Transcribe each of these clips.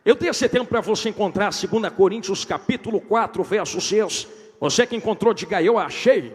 Eu dei esse tempo para você encontrar 2 Coríntios capítulo 4, verso 6. Você que encontrou, diga: eu achei.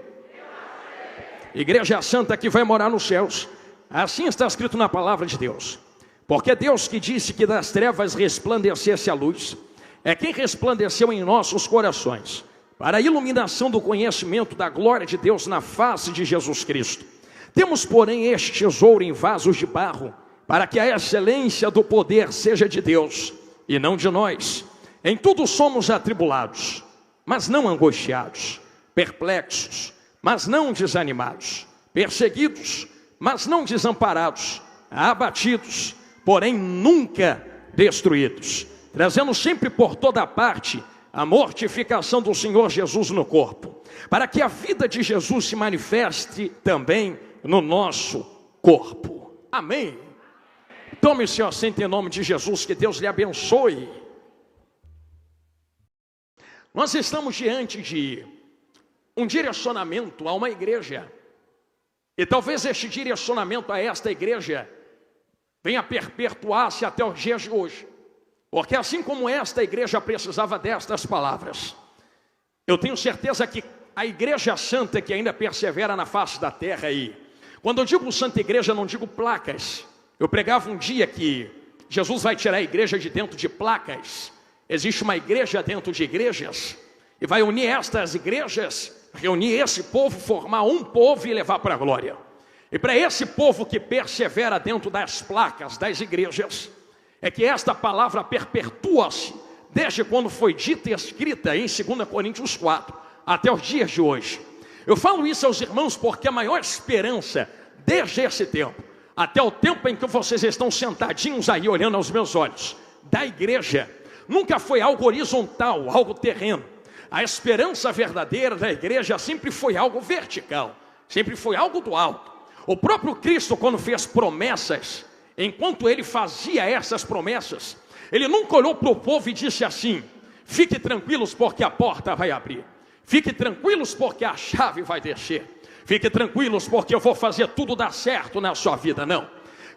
Igreja santa que vai morar nos céus. Assim está escrito na palavra de Deus. Porque Deus que disse que das trevas resplandecesse a luz, é quem resplandeceu em nossos corações, para a iluminação do conhecimento da glória de Deus na face de Jesus Cristo. Temos, porém, este tesouro em vasos de barro, para que a excelência do poder seja de Deus, e não de nós. Em tudo somos atribulados, mas não angustiados, perplexos, mas não desanimados, perseguidos, mas não desamparados, abatidos, porém nunca destruídos, trazendo sempre por toda parte a mortificação do Senhor Jesus no corpo, para que a vida de Jesus se manifeste também no nosso corpo. Amém. Tome seu assento em nome de Jesus, que Deus lhe abençoe. Nós estamos diante de um direcionamento a uma igreja, e talvez este direcionamento a esta igreja venha perpetuar-se até os dias de hoje, porque assim como esta igreja precisava destas palavras, eu tenho certeza que a igreja santa que ainda persevera na face da terra, e quando eu digo santa igreja, não digo placas. Eu pregava um dia que Jesus vai tirar a igreja de dentro de placas. Existe uma igreja dentro de igrejas, e vai unir estas igrejas, reunir esse povo, formar um povo e levar para a glória. E para esse povo que persevera dentro das placas das igrejas, é que esta palavra perpetua-se desde quando foi dita e escrita em 2 Coríntios 4 até os dias de hoje. Eu falo isso aos irmãos porque a maior esperança desde esse tempo até o tempo em que vocês estão sentadinhos aí olhando aos meus olhos, da igreja, nunca foi algo horizontal, algo terreno. A esperança verdadeira da igreja sempre foi algo vertical, sempre foi algo do alto. O próprio Cristo, quando fez promessas, enquanto ele fazia essas promessas, ele nunca olhou para o povo e disse assim: fique tranquilos porque a porta vai abrir, fique tranquilos porque a chave vai descer, fique tranquilos porque eu vou fazer tudo dar certo na sua vida. Não.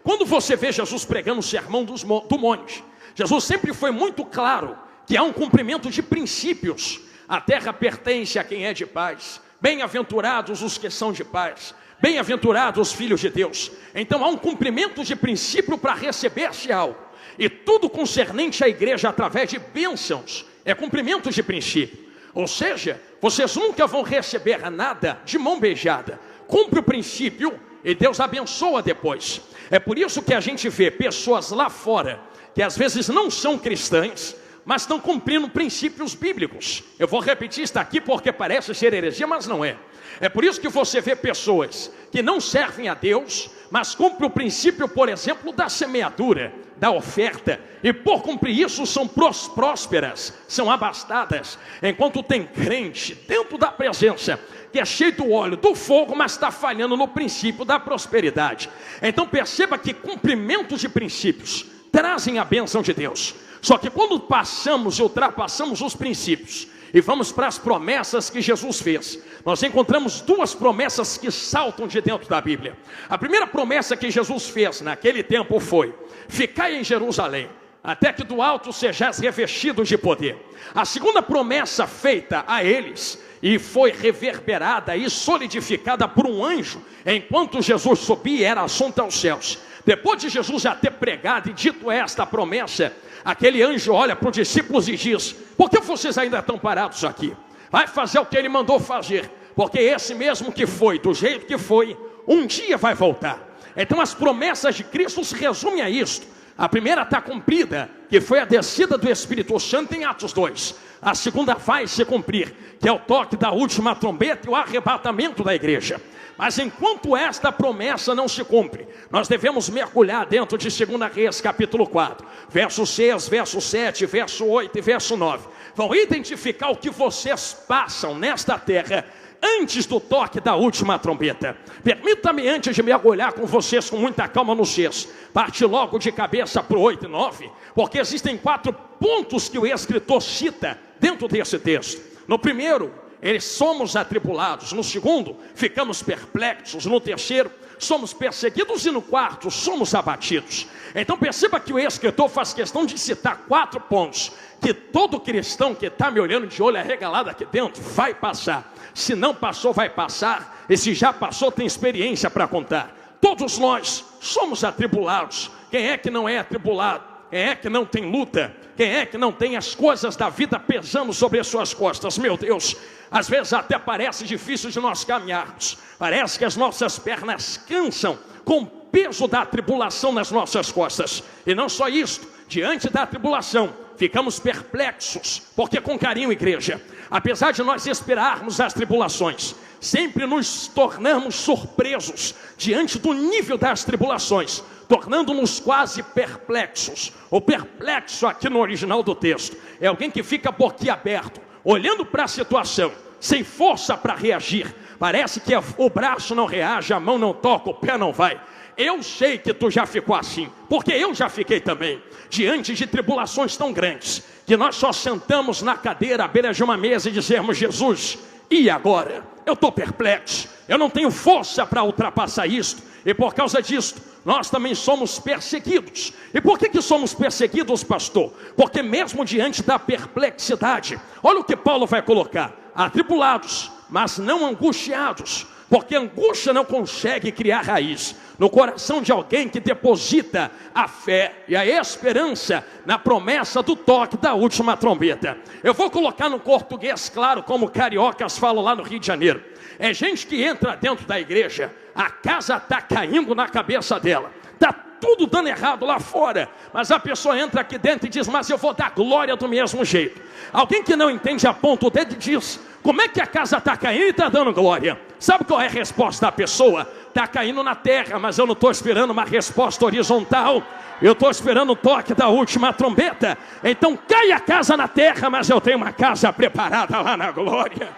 Quando você vê Jesus pregando o sermão do monte, Jesus sempre foi muito claro que há um cumprimento de princípios. A terra pertence a quem é de paz. Bem-aventurados os que são de paz. Bem-aventurados os filhos de Deus. Então há um cumprimento de princípio para receber-se algo. E tudo concernente à igreja através de bênçãos é cumprimento de princípio. Ou seja, vocês nunca vão receber nada de mão beijada. Cumpre o princípio e Deus abençoa depois. É por isso que a gente vê pessoas lá fora que às vezes não são cristãs, mas estão cumprindo princípios bíblicos. Eu vou repetir isso aqui porque parece ser heresia, mas não é. É por isso que você vê pessoas que não servem a Deus, mas cumprem o princípio, por exemplo, da semeadura, da oferta, e por cumprir isso são prósperas, são abastadas, enquanto tem crente dentro da presença, que é cheio do óleo, do fogo, mas está falhando no princípio da prosperidade. Então perceba que cumprimentos de princípios trazem a bênção de Deus. Só que quando passamos e ultrapassamos os princípios e vamos para as promessas que Jesus fez, nós encontramos duas promessas que saltam de dentro da Bíblia. A primeira promessa que Jesus fez naquele tempo foi: ficai em Jerusalém, até que do alto sejais revestidos de poder. A segunda promessa feita a eles, e foi reverberada e solidificada por um anjo, enquanto Jesus subia, era assunto aos céus. Depois de Jesus já ter pregado e dito esta promessa, aquele anjo olha para os discípulos e diz: por que vocês ainda estão parados aqui? Vai fazer o que ele mandou fazer, porque esse mesmo que foi, do jeito que foi, um dia vai voltar. Então as promessas de Cristo se resumem a isto. A primeira está cumprida, que foi a descida do Espírito Santo em Atos 2. A segunda vai se cumprir, que é o toque da última trombeta e o arrebatamento da igreja. Mas enquanto esta promessa não se cumpre, nós devemos mergulhar dentro de 2 Reis capítulo 4, verso 6, verso 7, verso 8 e verso 9. Vão identificar o que vocês passam nesta terra antes do toque da última trombeta. Permita-me, antes de mergulhar com vocês com muita calma no 6, parte logo de cabeça para o 8 e 9, porque existem 4 pontos que o escritor cita dentro desse texto. No primeiro, somos atribulados. No segundo, ficamos perplexos. No terceiro, somos perseguidos e no quarto, somos abatidos. Então perceba que o escritor faz questão de citar 4 pontos que todo cristão que está me olhando de olho arregalado aqui dentro vai passar. Se não passou, vai passar. E se já passou, tem experiência para contar. Todos nós somos atribulados. Quem é que não é atribulado? Quem é que não tem luta? Quem é que não tem as coisas da vida pesando sobre as suas costas? Meu Deus, às vezes até parece difícil de nós caminharmos. Parece que as nossas pernas cansam com o peso da tribulação nas nossas costas. E não só isso, diante da tribulação, ficamos perplexos. Porque com carinho, igreja, apesar de nós esperarmos as tribulações, sempre nos tornamos surpresos diante do nível das tribulações, tornando-nos quase perplexos. O perplexo aqui no original do texto é alguém que fica boquiaberto, olhando para a situação, sem força para reagir. Parece que o braço não reage, a mão não toca, o pé não vai. Eu sei que tu já ficou assim, porque eu já fiquei também, diante de tribulações tão grandes, que nós só sentamos na cadeira à beira de uma mesa e dizemos: Jesus, e agora? Eu estou perplexo, eu não tenho força para ultrapassar isto, e por causa disto, nós também somos perseguidos. E por que somos perseguidos, pastor? Porque mesmo diante da perplexidade, olha o que Paulo vai colocar: atribulados, mas não angustiados, porque a angústia não consegue criar raiz no coração de alguém que deposita a fé e a esperança na promessa do toque da última trombeta. Eu vou colocar no português claro, como cariocas falam lá no Rio de Janeiro. É gente que entra dentro da igreja, a casa está caindo na cabeça dela, está tudo dando errado lá fora, mas a pessoa entra aqui dentro e diz: mas eu vou dar glória do mesmo jeito. Alguém que não entende aponta o dedo e diz: como é que a casa está caindo e está dando glória? Sabe qual é a resposta da pessoa? Está caindo na terra, mas eu não estou esperando uma resposta horizontal, eu estou esperando o toque da última trombeta. Então cai a casa na terra, mas eu tenho uma casa preparada lá na glória.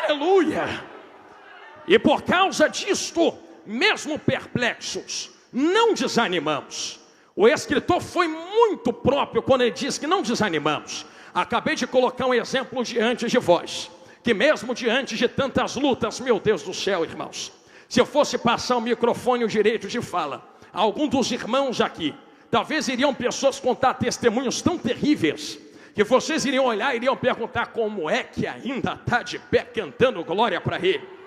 Aleluia! E por causa disto, mesmo perplexos, não desanimamos. O escritor foi muito próprio quando ele diz que não desanimamos. Acabei de colocar um exemplo diante de vós, que mesmo diante de tantas lutas, meu Deus do céu, irmãos, se eu fosse passar o microfone, o direito de fala, a algum dos irmãos aqui, talvez iriam pessoas contar testemunhos tão terríveis, que vocês iriam olhar e iriam perguntar: como é que ainda está de pé cantando glória para ele?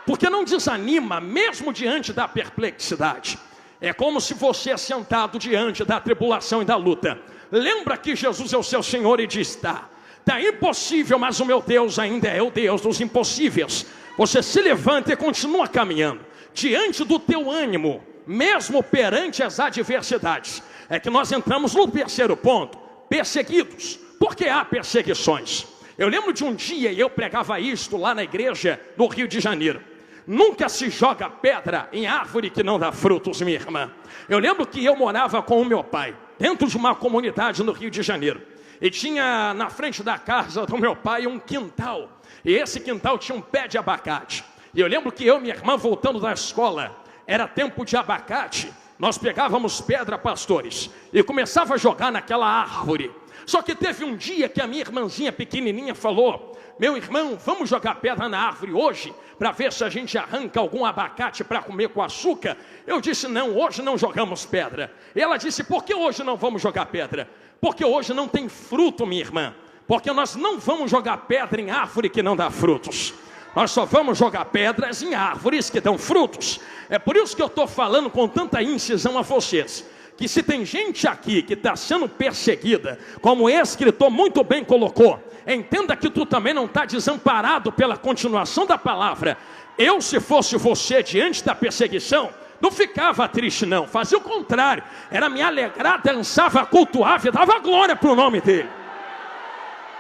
Porque não desanima mesmo diante da perplexidade. É como se você é sentado diante da tribulação e da luta. Lembra que Jesus é o seu Senhor e diz: está impossível, mas o meu Deus ainda é o Deus dos impossíveis. Você se levanta e continua caminhando diante do teu ânimo, mesmo perante as adversidades. É que nós entramos no terceiro ponto: perseguidos. Por que há perseguições? Eu lembro de um dia, e eu pregava isto lá na igreja do Rio de Janeiro: nunca se joga pedra em árvore que não dá frutos, minha irmã. Eu lembro que eu morava com o meu pai dentro de uma comunidade no Rio de Janeiro, e tinha na frente da casa do meu pai um quintal, e esse quintal tinha um pé de abacate. E eu lembro que eu e minha irmã, voltando da escola, era tempo de abacate, nós pegávamos pedra, pastores, e começava a jogar naquela árvore. Só que teve um dia que a minha irmãzinha pequenininha falou: meu irmão, vamos jogar pedra na árvore hoje, para ver se a gente arranca algum abacate para comer com açúcar? Eu disse: não, hoje não jogamos pedra. E ela disse: por que hoje não vamos jogar pedra? Porque hoje não tem fruto, minha irmã. Porque nós não vamos jogar pedra em árvore que não dá frutos. Nós só vamos jogar pedras em árvores que dão frutos. É por isso que eu estou falando com tanta incisão a vocês, que se tem gente aqui que está sendo perseguida, como o escritor muito bem colocou, entenda que tu também não está desamparado pela continuação da palavra. Eu, se fosse você diante da perseguição, não ficava triste não, fazia o contrário, era me alegrar, dançava, cultuava e dava glória para o nome dele.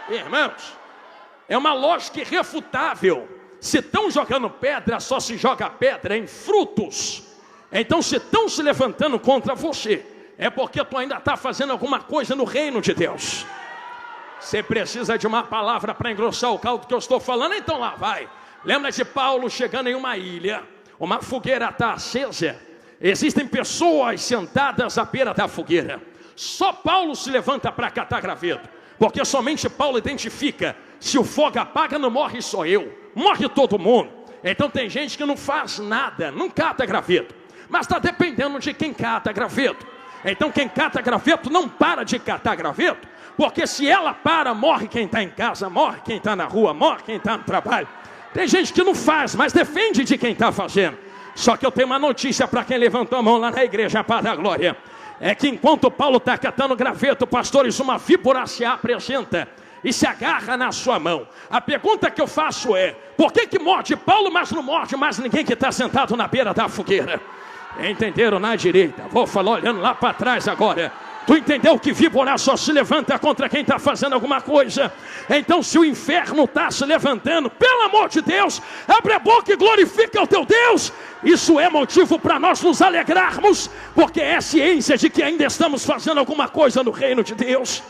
Irmãos, é uma lógica irrefutável. Se estão jogando pedra, só se joga pedra em frutos. Então se estão se levantando contra você, é porque tu ainda está fazendo alguma coisa no reino de Deus. Você precisa de uma palavra para engrossar o caldo que eu estou falando, então lá vai. Lembra de Paulo chegando em uma ilha, uma fogueira está acesa, existem pessoas sentadas à beira da fogueira. Só Paulo se levanta para catar graveto, porque somente Paulo identifica: se o fogo apaga, não morre só eu, morre todo mundo. Então tem gente que não faz nada, não cata graveto, mas está dependendo de quem cata graveto. Então quem cata graveto não para de catar graveto, porque se ela para, morre quem está em casa, morre quem está na rua, morre quem está no trabalho. Tem gente que não faz, mas defende de quem está fazendo. Só que eu tenho uma notícia para quem levantou a mão lá na igreja, Paz da Glória. É que enquanto Paulo está catando graveto, pastores, uma víbora se apresenta e se agarra na sua mão. A pergunta que eu faço é: por que morde Paulo, mas não morde mais ninguém que está sentado na beira da fogueira? Entenderam na direita? Vou falar olhando lá para trás agora. Tu entendeu que víbora só se levanta contra quem está fazendo alguma coisa? Então se o inferno está se levantando, pelo amor de Deus, abre a boca e glorifica o teu Deus. Isso é motivo para nós nos alegrarmos, porque é ciência de que ainda estamos fazendo alguma coisa no reino de Deus.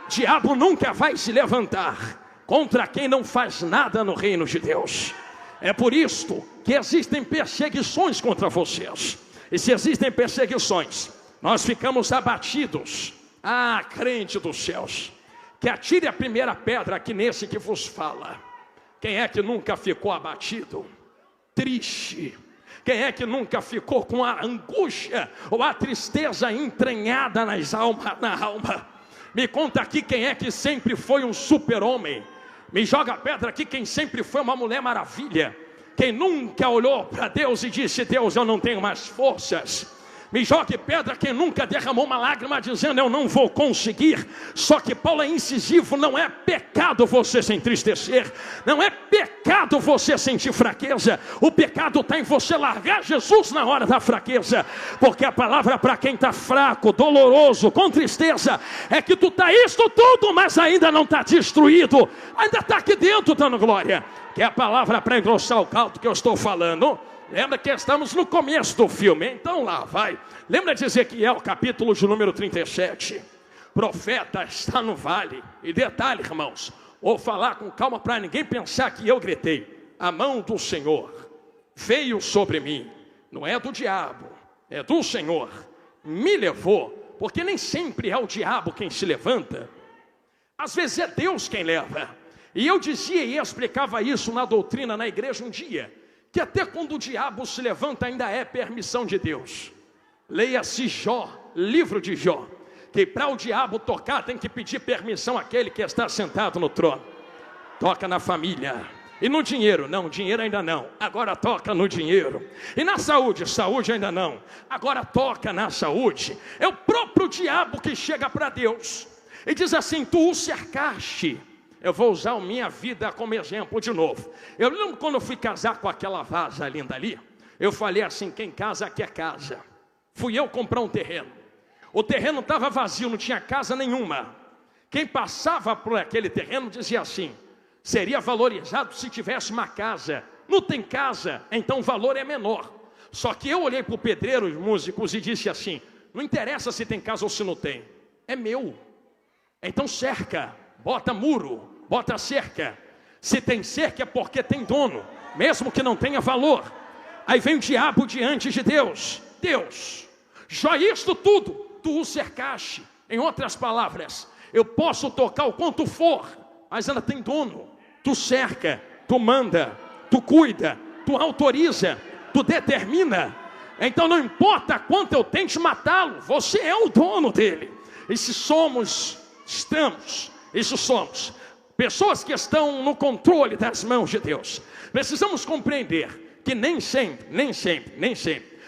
Diabo nunca vai se levantar contra quem não faz nada no reino de Deus. É por isto que existem perseguições contra vocês. E se existem perseguições, nós ficamos abatidos. Ah, crente dos céus, que atire a primeira pedra aqui nesse que vos fala. Quem é que nunca ficou abatido, triste? Quem é que nunca ficou com a angústia ou a tristeza entranhada na alma? Me conta aqui quem é que sempre foi um super-homem. Me joga a pedra aqui quem sempre foi uma mulher maravilha. Quem nunca olhou para Deus e disse: Deus, eu não tenho mais forças. Me jogue pedra quem nunca derramou uma lágrima dizendo: eu não vou conseguir. Só que Paulo é incisivo: não é pecado você se entristecer, não é pecado você sentir fraqueza. O pecado está em você largar Jesus na hora da fraqueza, porque a palavra para quem está fraco, doloroso, com tristeza, é que tu está isto tudo, mas ainda não está destruído, ainda está aqui dentro dando glória. Que é a palavra para engrossar o caldo que eu estou falando. Lembra que estamos no começo do filme, então lá vai. Lembra de Ezequiel, capítulo de número 37. Profeta está no vale. E detalhe, irmãos, vou falar com calma para ninguém pensar que eu gritei. A mão do Senhor veio sobre mim. Não é do diabo, é do Senhor. Me levou, porque nem sempre é o diabo quem se levanta. Às vezes é Deus quem leva. E eu dizia e explicava isso na doutrina na igreja um dia, que até quando o diabo se levanta ainda é permissão de Deus. Leia-se Jó, livro de Jó, que para o diabo tocar tem que pedir permissão àquele que está sentado no trono. Toca na família. E no dinheiro? Não, dinheiro ainda não. Agora toca no dinheiro. E na saúde? Saúde ainda não. Agora toca na saúde. É o próprio diabo que chega para Deus e diz assim: tu o cercaste. Eu vou usar a minha vida como exemplo de novo. Eu lembro quando eu fui casar com aquela vaza linda ali, eu falei assim: quem casa quer casa. Fui eu comprar um terreno. O terreno estava vazio, não tinha casa nenhuma. Quem passava por aquele terreno dizia assim: seria valorizado se tivesse uma casa. Não tem casa, então o valor é menor. Só que eu olhei para o pedreiro, os músicos, e disse assim: não interessa se tem casa ou se não tem, é meu. Então cerca, bota muro, bota cerca. Se tem cerca é porque tem dono, mesmo que não tenha valor. Aí vem o diabo diante de Deus: Deus, já isto tudo, tu o cercaste. Em outras palavras, eu posso tocar o quanto for, mas ela tem dono. Tu cerca, tu manda, tu cuida, tu autoriza, tu determina. Então não importa quanto eu tente matá-lo, você é o dono dele. E se somos pessoas que estão no controle das mãos de Deus, precisamos compreender que nem sempre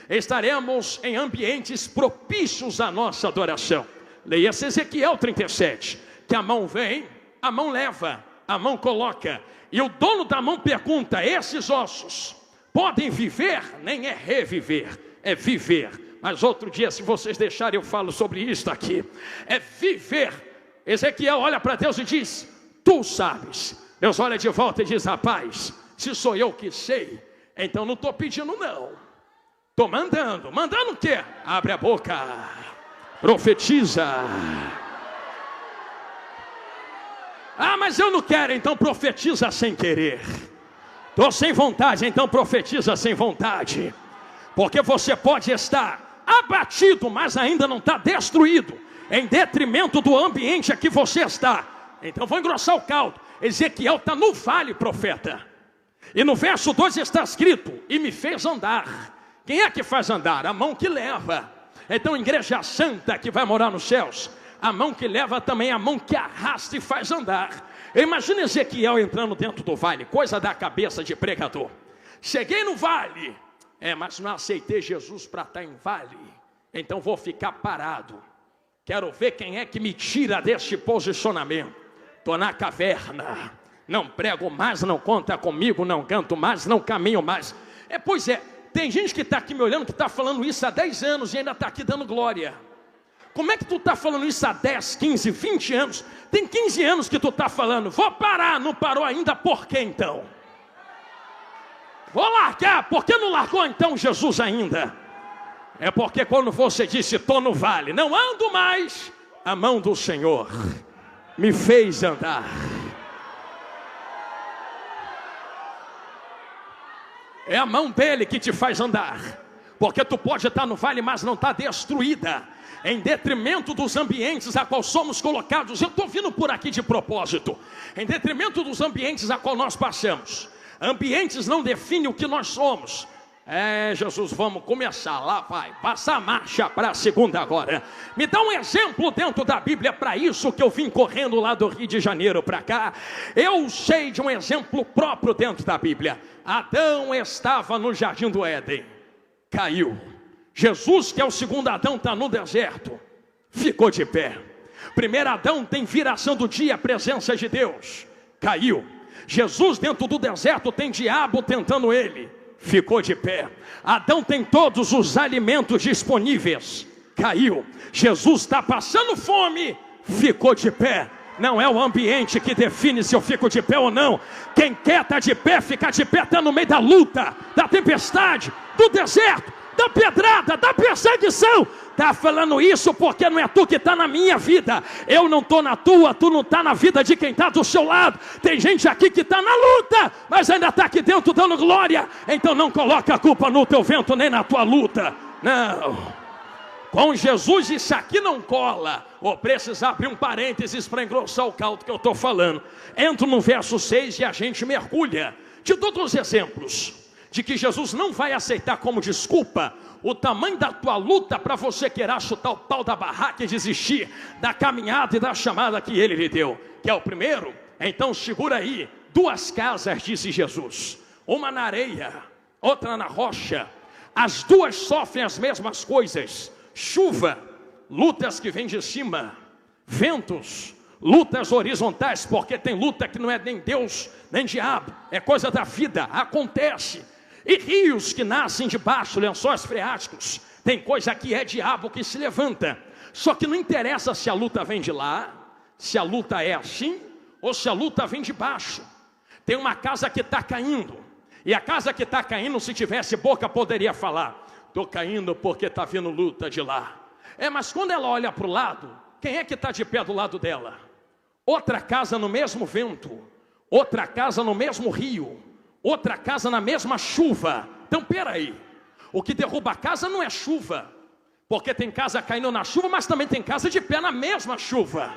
estaremos em ambientes propícios à nossa adoração. Leia-se Ezequiel 37, que a mão vem, a mão leva, a mão coloca, e o dono da mão pergunta: esses ossos podem viver? Nem é reviver, é viver. Mas outro dia, se vocês deixarem, eu falo sobre isso aqui. É viver. Ezequiel olha para Deus e diz: tu sabes. Deus olha de volta e diz: rapaz, se sou eu que sei, então não estou pedindo não, estou mandando. Mandando o quê? Abre a boca, profetiza. Ah, mas eu não quero, então profetiza sem querer. Estou sem vontade, então profetiza sem vontade. Porque você pode estar abatido, mas ainda não está destruído, em detrimento do ambiente a que você está. Então vou engrossar o caldo. Ezequiel está no vale, profeta. E no verso 2 está escrito: e me fez andar. Quem é que faz andar? A mão que leva. Então, igreja santa que vai morar nos céus, a mão que leva também é a mão que arrasta e faz andar. Imagina Ezequiel entrando dentro do vale, coisa da cabeça de pregador. Cheguei no vale, mas não aceitei Jesus para estar em vale, então vou ficar parado. Quero ver quem é que me tira deste posicionamento. Estou na caverna, não prego mais, não conta comigo, não canto mais, não caminho mais. Pois é, tem gente que está aqui me olhando, que está falando isso há 10 anos e ainda está aqui dando glória. Como é que tu está falando isso há 10, 15, 20 anos? Tem 15 anos que tu está falando, vou parar, não parou ainda, por que então? Vou largar, por que não largou então Jesus ainda? É porque quando você disse, estou no vale, não ando mais, a mão do Senhor me fez andar. É a mão dele que te faz andar, porque tu pode estar no vale, mas não está destruída, em detrimento dos ambientes a qual somos colocados. Eu estou vindo por aqui de propósito, em detrimento dos ambientes a qual nós passamos. Ambientes não definem o que nós somos. Jesus, vamos começar lá, vai, passa a marcha para a segunda agora. Me dá um exemplo dentro da Bíblia para isso, que eu vim correndo lá do Rio de Janeiro para cá. Eu sei de um exemplo próprio dentro da Bíblia. Adão estava no jardim do Éden, caiu. Jesus, que é o segundo Adão, está no deserto, ficou de pé. Primeiro Adão tem viração do dia, a presença de Deus, caiu. Jesus dentro do deserto tem diabo tentando ele, ficou de pé. Adão tem todos os alimentos disponíveis, caiu. Jesus está passando fome, ficou de pé. Não é o ambiente que define se eu fico de pé ou não. Quem quer estar de pé, ficar de pé, está no meio da luta, da tempestade, do deserto, da pedrada, da perseguição. Está falando isso porque não é tu que está na minha vida. Eu não estou na tua, tu não está na vida de quem está do seu lado. Tem gente aqui que está na luta, mas ainda está aqui dentro dando glória. Então não coloca a culpa no teu vento, nem na tua luta. Não. Com Jesus isso aqui não cola. Ou precisa abrir um parênteses para engrossar o caldo que eu estou falando. Entro no verso 6 e a gente mergulha. Te dou outros exemplos de que Jesus não vai aceitar como desculpa o tamanho da tua luta para você querer chutar o pau da barraca e desistir da caminhada e da chamada que ele lhe deu. Que é o primeiro? Então segura aí. 2 casas, disse Jesus, uma na areia, outra na rocha. As duas sofrem as mesmas coisas: chuva, lutas que vêm de cima, ventos, lutas horizontais, porque tem luta que não é nem Deus nem diabo, é coisa da vida, acontece. E rios que nascem de baixo, lençóis freáticos, tem coisa que é diabo que se levanta. Só que não interessa se a luta vem de lá, se a luta é assim, ou se a luta vem de baixo. Tem uma casa que está caindo, e a casa que está caindo, se tivesse boca, poderia falar: estou caindo porque está vindo luta de lá. Mas quando ela olha para o lado, quem é que está de pé do lado dela? Outra casa no mesmo vento, outra casa no mesmo rio, outra casa na mesma chuva. Então peraí, o que derruba a casa não é chuva, porque tem casa caindo na chuva, mas também tem casa de pé na mesma chuva.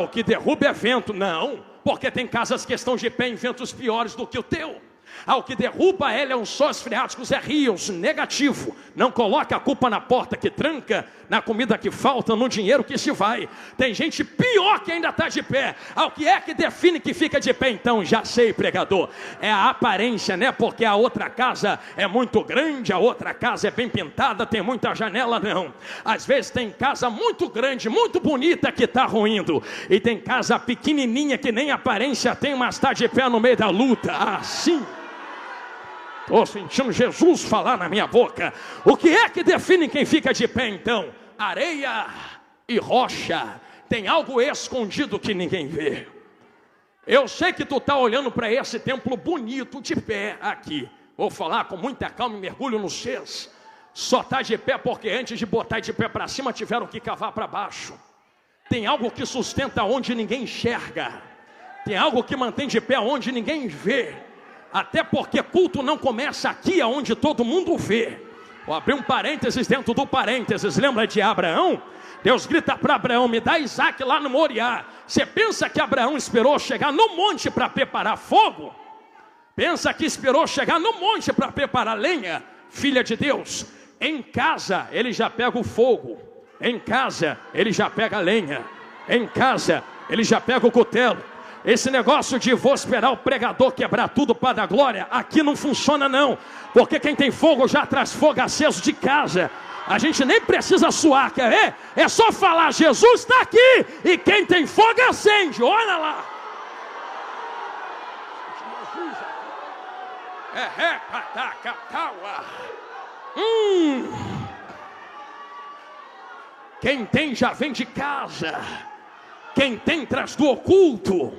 O que derruba é vento. Não, porque tem casas que estão de pé em ventos piores do que o teu. O que derruba ela é lençóis freáticos, é rios, negativo. Não coloca a culpa na porta que tranca, na comida que falta, no dinheiro que se vai. Tem gente pior que ainda está de pé. O que é que define que fica de pé? Então, já sei, pregador, é a aparência, né? Porque a outra casa é muito grande, a outra casa é bem pintada, tem muita janela. Não, às vezes tem casa muito grande, muito bonita, que está ruindo, e tem casa pequenininha que nem aparência tem, mas está de pé no meio da luta. Assim, estou sentindo Jesus falar na minha boca. O que é que define quem fica de pé então? Areia e rocha. Tem algo escondido que ninguém vê. Eu sei que tu está olhando para esse templo bonito de pé aqui. Vou falar com muita calma e mergulho nos seus. Só está de pé porque antes de botar de pé para cima tiveram que cavar para baixo. Tem algo que sustenta onde ninguém enxerga. Tem algo que mantém de pé onde ninguém vê. Até porque culto não começa aqui aonde todo mundo vê. Vou abrir um parênteses dentro do parênteses. Lembra de Abraão? Deus grita para Abraão: me dá Isaac lá no Moriá. Você pensa que Abraão esperou chegar no monte para preparar fogo? Pensa que esperou chegar no monte para preparar lenha? Filha de Deus, em casa ele já pega o fogo, em casa ele já pega a lenha, em casa ele já pega o cutelo. Esse negócio de vou esperar o pregador quebrar tudo para dar glória, aqui não funciona não, porque quem tem fogo já traz fogo aceso de casa. A gente nem precisa suar, quer ver? É só falar, Jesus está aqui, e quem tem fogo acende, olha lá. Quem tem já vem de casa, quem tem traz do oculto.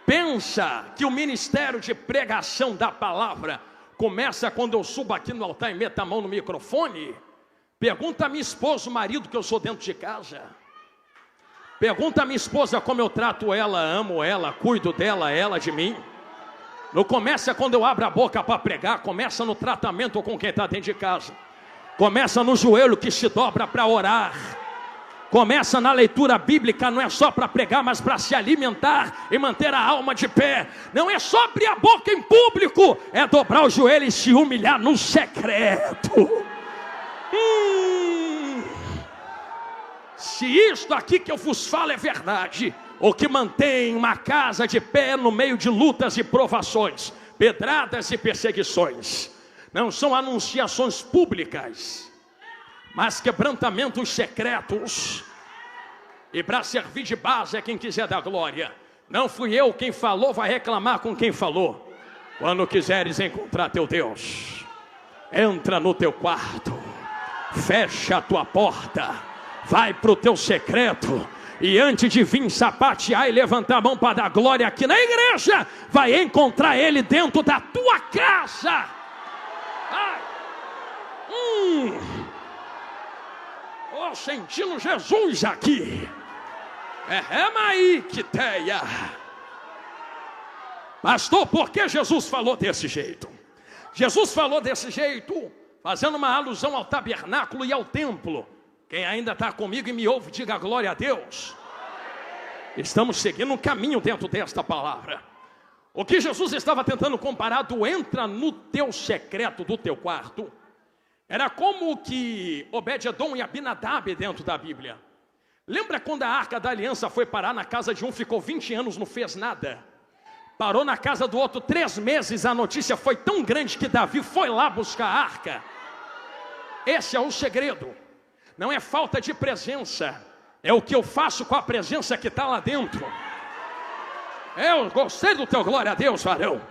Pensa que o ministério de pregação da palavra começa quando eu subo aqui no altar e meto a mão no microfone? Pergunta a minha esposa, o marido, que eu sou dentro de casa. Pergunta a minha esposa como eu trato ela, amo ela, cuido dela, ela de mim. Não começa quando eu abro a boca para pregar, começa no tratamento com quem está dentro de casa. Começa no joelho que se dobra para orar. Começa na leitura bíblica, não é só para pregar, mas para se alimentar e manter a alma de pé. Não é só abrir a boca em público, é dobrar o joelho e se humilhar no secreto. Se isto aqui que eu vos falo é verdade, o que mantém uma casa de pé no meio de lutas e provações, pedradas e perseguições, não são anunciações públicas, mas quebrantamentos secretos. E para servir de base é quem quiser dar glória. Não fui eu quem falou, vai reclamar com quem falou. Quando quiseres encontrar teu Deus, entra no teu quarto, fecha a tua porta, vai para o teu secreto, e antes de vir sapatear e levantar a mão para dar glória aqui na igreja, vai encontrar Ele dentro da tua casa. Oh, sentindo Jesus aqui. Maíquiteia. Pastor, por que Jesus falou desse jeito? Jesus falou desse jeito fazendo uma alusão ao tabernáculo e ao templo. Quem ainda está comigo e me ouve, diga glória a Deus. Estamos seguindo um caminho dentro desta palavra. O que Jesus estava tentando comparar do entra no teu secreto do teu quarto, era como que Obed-edom e Abinadab dentro da Bíblia. Lembra quando a Arca da Aliança foi parar na casa de um, ficou 20 anos, não fez nada. Parou na casa do outro 3 meses, a notícia foi tão grande que Davi foi lá buscar a arca. Esse é o segredo. Não é falta de presença, é o que eu faço com a presença que está lá dentro. Eu gostei do teu glória a Deus, varão.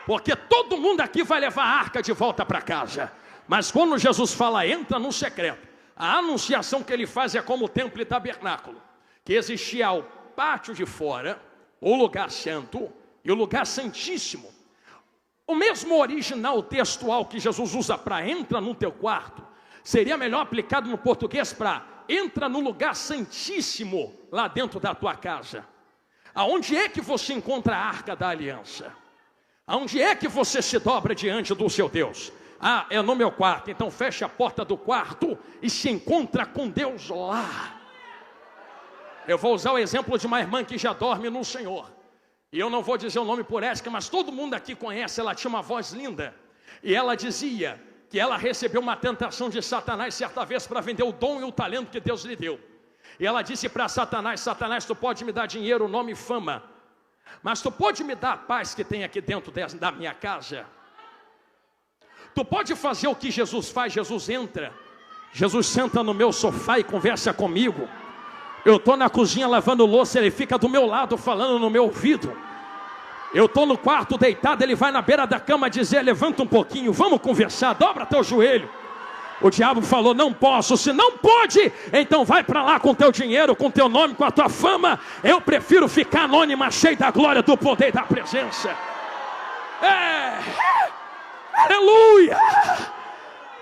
Porque todo mundo aqui vai levar a arca de volta para casa. Mas quando Jesus fala, entra no secreto, a anunciação que ele faz é como o templo e tabernáculo, que existia o pátio de fora, o lugar santo e o lugar santíssimo. O mesmo original textual que Jesus usa para entra no teu quarto, seria melhor aplicado no português para entra no lugar santíssimo lá dentro da tua casa. Aonde é que você encontra a arca da aliança? Aonde é que você se dobra diante do seu Deus? É no meu quarto. Então feche a porta do quarto e se encontra com Deus lá. Eu vou usar o exemplo de uma irmã que já dorme no Senhor. E eu não vou dizer o nome por ética, mas todo mundo aqui conhece. Ela tinha uma voz linda. E ela dizia que ela recebeu uma tentação de Satanás certa vez para vender o dom e o talento que Deus lhe deu. E ela disse para Satanás, Satanás, tu pode me dar dinheiro, nome e fama, mas tu pode me dar a paz que tem aqui dentro da minha casa? Tu pode fazer o que Jesus faz? Jesus entra, Jesus senta no meu sofá e conversa comigo. Eu estou na cozinha lavando louça, ele fica do meu lado falando no meu ouvido. Eu estou no quarto deitado, ele vai na beira da cama dizer, levanta um pouquinho, vamos conversar, dobra teu joelho. O diabo falou, não posso. Se não pode, então vai para lá com teu dinheiro, com teu nome, com a tua fama. Eu prefiro ficar anônima, cheio da glória, do poder e da presença. Aleluia.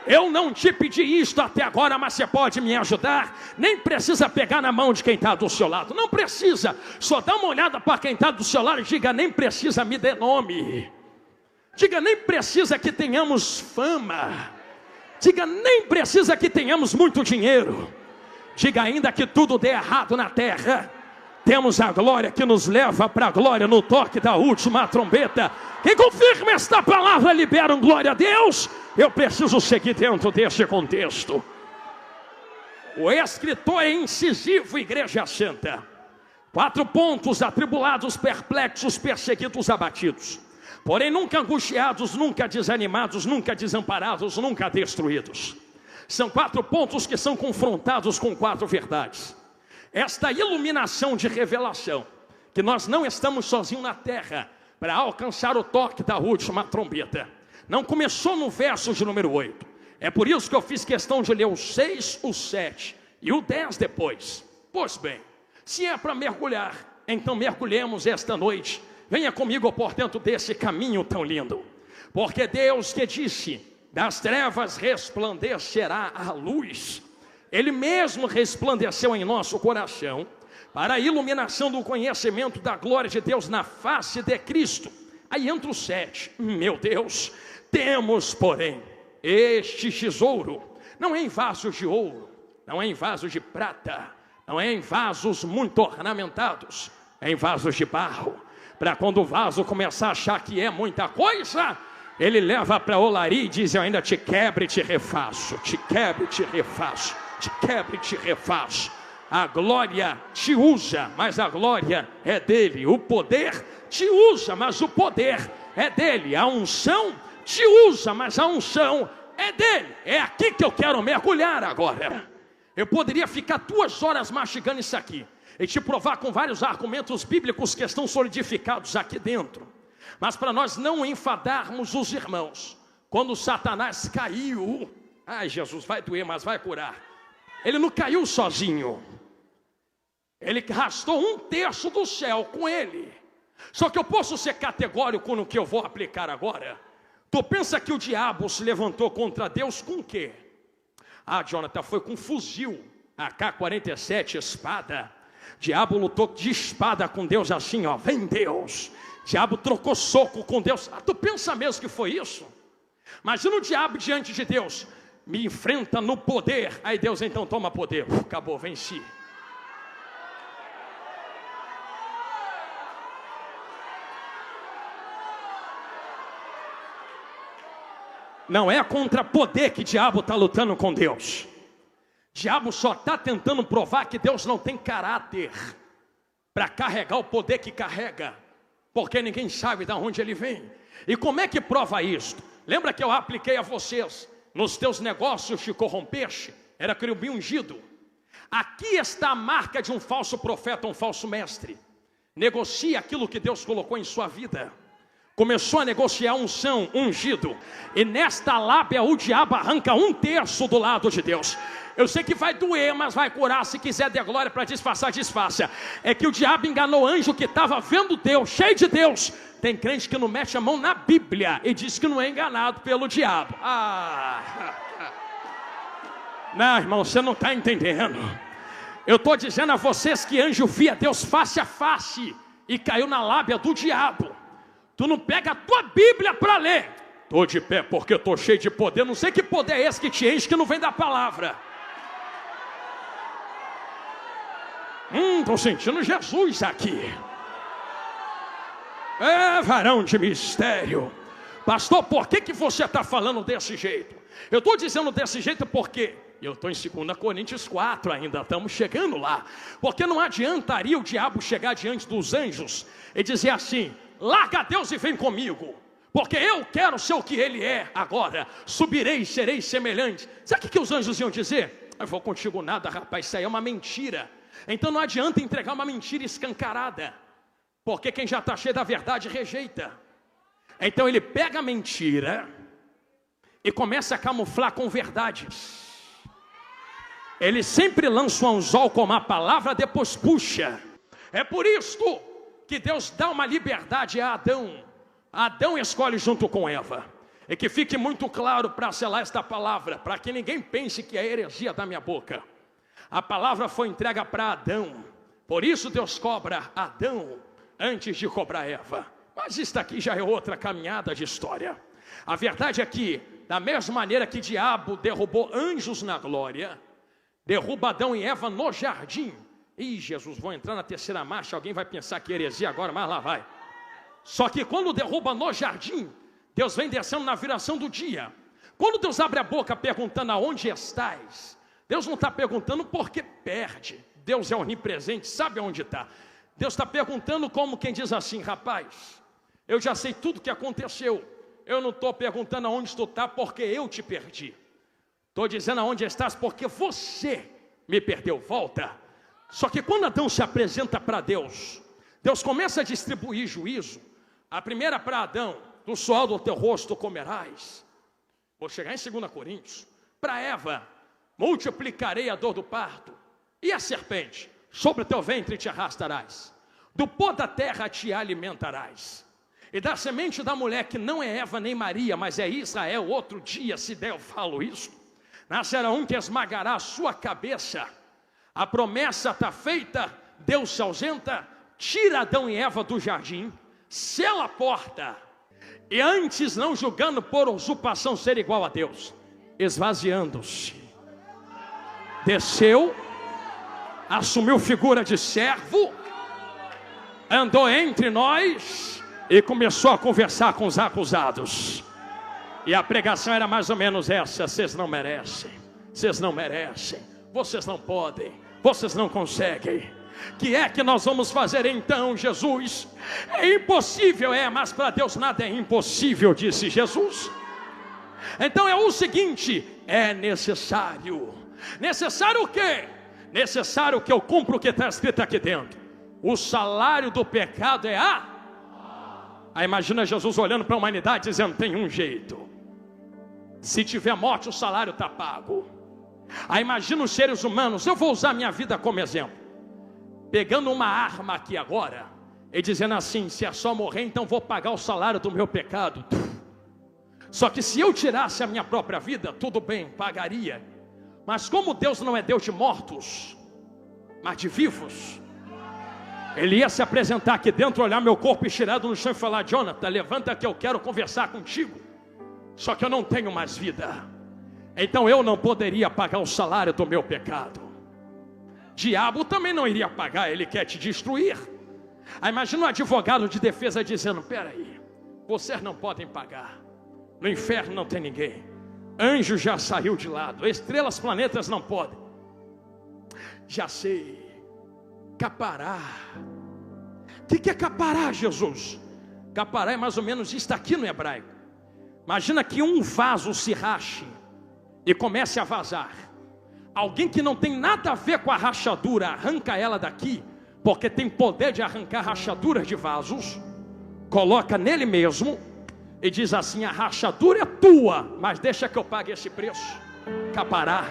Eu não te pedi isto até agora, mas você pode me ajudar. Nem precisa pegar na mão de quem está do seu lado, não precisa. Só dá uma olhada para quem está do seu lado e diga, nem precisa me dê nome. Diga, nem precisa que tenhamos fama. Diga, nem precisa que tenhamos muito dinheiro. Diga, ainda que tudo dê errado na terra, Temos a glória que nos leva para a glória no toque da última trombeta. Quem confirma esta palavra libera um glória a Deus. Eu preciso seguir dentro deste contexto. O escritor é incisivo, igreja santa. 4 pontos: atribulados, perplexos, perseguidos, abatidos. Porém nunca angustiados, nunca desanimados, nunca desamparados, nunca destruídos. São 4 pontos que são confrontados com 4 verdades. Esta iluminação de revelação, que nós não estamos sozinhos na terra para alcançar o toque da última trombeta, não começou no verso de número 8. É por isso que eu fiz questão de ler o 6, o 7 e o 10 depois. Pois bem, se é para mergulhar, então mergulhemos esta noite. Venha comigo por dentro desse caminho tão lindo. Porque Deus que disse: das trevas resplandecerá a luz, Ele mesmo resplandeceu em nosso coração para a iluminação do conhecimento da glória de Deus na face de Cristo. Aí entra o 7. Meu Deus, temos porém este tesouro, não é em vasos de ouro, não é em vasos de prata, não é em vasos muito ornamentados, é em vasos de barro, para quando o vaso começar a achar que é muita coisa, ele leva para a olaria e diz: eu ainda te quebro e te refaço, te quebro e te refaço, te quebro e te refaço. A glória te usa, mas a glória é dele. O poder te usa, mas o poder é dele. A unção te usa, mas a unção é dele. É aqui que eu quero mergulhar agora. Eu poderia ficar 2 horas mastigando isso aqui e te provar com vários argumentos bíblicos que estão solidificados aqui dentro. Mas para nós não enfadarmos os irmãos, quando Satanás caiu, ai Jesus, vai doer, mas vai curar. Ele não caiu sozinho, ele arrastou 1/3 do céu com ele. Só que eu posso ser categórico no que eu vou aplicar agora. Tu pensa que o diabo se levantou contra Deus com o quê? Ah, Jonathan, foi com fuzil, AK-47, espada. Diabo lutou de espada com Deus assim, ó, vem Deus. Diabo trocou soco com Deus. Ah, tu pensa mesmo que foi isso? Imagina o diabo diante de Deus: me enfrenta no poder. Aí Deus então toma poder. Acabou, venci. Não é contra poder que o diabo está lutando com Deus. O diabo só está tentando provar que Deus não tem caráter para carregar o poder que carrega, porque ninguém sabe de onde ele vem. E como é que prova isto? Lembra que eu apliquei a vocês: nos teus negócios te corrompeste, era querubim ungido. Aqui está a marca de um falso profeta, um falso mestre. Negocie aquilo que Deus colocou em sua vida. Começou a negociar unção, ungido, e nesta lábia o diabo arranca 1/3 do lado de Deus. Eu sei que vai doer, mas vai curar. Se quiser der glória para disfarçar, disfarça. É que o diabo enganou o anjo que estava vendo Deus, cheio de Deus. Tem crente que não mete a mão na Bíblia e diz que não é enganado pelo diabo. Não, irmão, você não está entendendo. Eu estou dizendo a vocês que anjo via Deus face a face e caiu na lábia do diabo. Tu não pega a tua Bíblia para ler. Estou de pé porque eu estou cheio de poder. Não sei que poder é esse que te enche, que não vem da palavra. Estou sentindo Jesus aqui. É, varão de mistério. Pastor, por que você está falando desse jeito? Eu estou dizendo desse jeito porque eu estou em 2 Coríntios 4 ainda, estamos chegando lá. Porque não adiantaria o diabo chegar diante dos anjos e dizer assim: larga Deus e vem comigo, porque eu quero ser o que Ele é agora. Subirei e serei semelhante. Sabe o que os anjos iam dizer? Eu vou contigo nada, rapaz, isso aí é uma mentira. Então não adianta entregar uma mentira escancarada, porque quem já está cheio da verdade rejeita. Então ele pega a mentira e começa a camuflar com verdades. Ele sempre lança um anzol com uma palavra, depois puxa. É por isto que Deus dá uma liberdade a Adão. Adão escolhe junto com Eva. E que fique muito claro para selar esta palavra, para que ninguém pense que é heresia da minha boca. A palavra foi entregue para Adão. Por isso Deus cobra Adão antes de cobrar Eva. Mas isso aqui já é outra caminhada de história. A verdade é que, da mesma maneira que o diabo derrubou anjos na glória, derruba Adão e Eva no jardim, Ih, Jesus, vou entrar na terceira marcha, alguém vai pensar que heresia agora, mas lá vai. Só que quando derruba no jardim, Deus vem descendo na viração do dia. Quando Deus abre a boca perguntando aonde estás, Deus não está perguntando porque perde. Deus é onipresente, sabe onde está. Deus está perguntando como quem diz assim: rapaz, eu já sei tudo o que aconteceu. Eu não estou perguntando aonde tu está porque eu te perdi. Estou dizendo aonde estás porque você me perdeu. Volta. Só que quando Adão se apresenta para Deus, Deus começa a distribuir juízo. A primeira para Adão: do suor do teu rosto comerás. Vou chegar em 2 Coríntios. Para Eva: multiplicarei a dor do parto. E a serpente: sobre o teu ventre te arrastarás. Do pó da terra te alimentarás. E da semente da mulher, que não é Eva nem Maria, mas é Israel, outro dia, se der eu falo isso, nascerá um que esmagará a sua cabeça. A promessa está feita, Deus se ausenta, tira Adão e Eva do jardim, sela a porta, e antes, não julgando por usurpação ser igual a Deus, esvaziando-se, desceu, assumiu figura de servo, andou entre nós e começou a conversar com os acusados. E a pregação era mais ou menos essa: vocês não merecem, vocês não merecem, vocês não podem, vocês não conseguem. Que é que nós vamos fazer então, Jesus? É impossível, mas para Deus nada é impossível, disse Jesus. Então é o seguinte: é necessário o quê? Necessário que eu cumpra o que está escrito aqui dentro. O salário do pecado é Aí imagina Jesus olhando para a humanidade dizendo: tem um jeito, se tiver morte o salário está pago. Aí imagina os seres humanos, eu vou usar minha vida como exemplo, pegando uma arma aqui agora e dizendo assim: se é só morrer, então vou pagar o salário do meu pecado. Só que se eu tirasse a minha própria vida, tudo bem, pagaria. Mas como Deus não é Deus de mortos, mas de vivos, Ele ia se apresentar aqui dentro, olhar meu corpo estirado no chão e falar: Jonathan, levanta que eu quero conversar contigo. Só que eu não tenho mais vida, então eu não poderia pagar o salário do meu pecado. Diabo também não iria pagar, ele quer te destruir. Aí imagina um advogado de defesa dizendo: peraí, vocês não podem pagar, no inferno não tem ninguém, anjo já saiu de lado, estrelas, planetas não podem. Já sei, capará. O que é capará, Jesus? Capará é mais ou menos isso aqui no hebraico. Imagina que um vaso se rache e comece a vazar. Alguém que não tem nada a ver com a rachadura arranca ela daqui, porque tem poder de arrancar rachaduras de vasos, coloca nele mesmo e diz assim: a rachadura é tua, mas deixa que eu pague esse preço. Capará.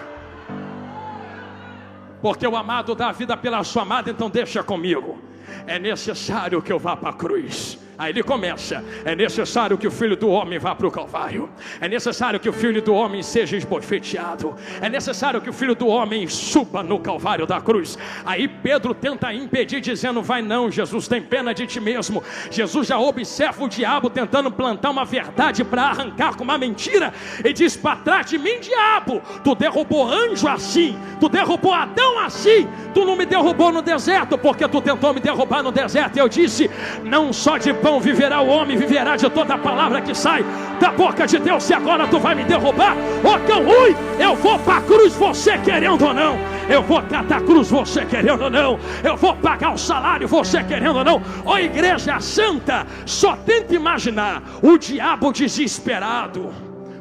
Porque o amado dá a vida pela sua amada, então deixa comigo. É necessário que eu vá para a cruz. Aí ele começa: é necessário que o Filho do Homem vá para o Calvário, é necessário que o Filho do Homem seja esbofeteado, é necessário que o Filho do Homem suba no Calvário da cruz. Aí Pedro tenta impedir, dizendo: vai não, Jesus, tem pena de ti mesmo. Jesus já observa o diabo tentando plantar uma verdade para arrancar com uma mentira, e diz: para trás de mim, diabo, tu derrubou anjo assim, tu derrubou Adão assim, tu não me derrubou no deserto, porque tu tentou me derrubar no deserto. E eu disse: não só de pão viverá o homem, viverá de toda a palavra que sai da boca de Deus. Se agora tu vai me derrubar, ô cão ruim, eu vou para a cruz, você querendo ou não, eu vou catar a cruz, você querendo ou não, eu vou pagar o salário, você querendo ou não. Ô igreja santa, só tenta imaginar o diabo desesperado.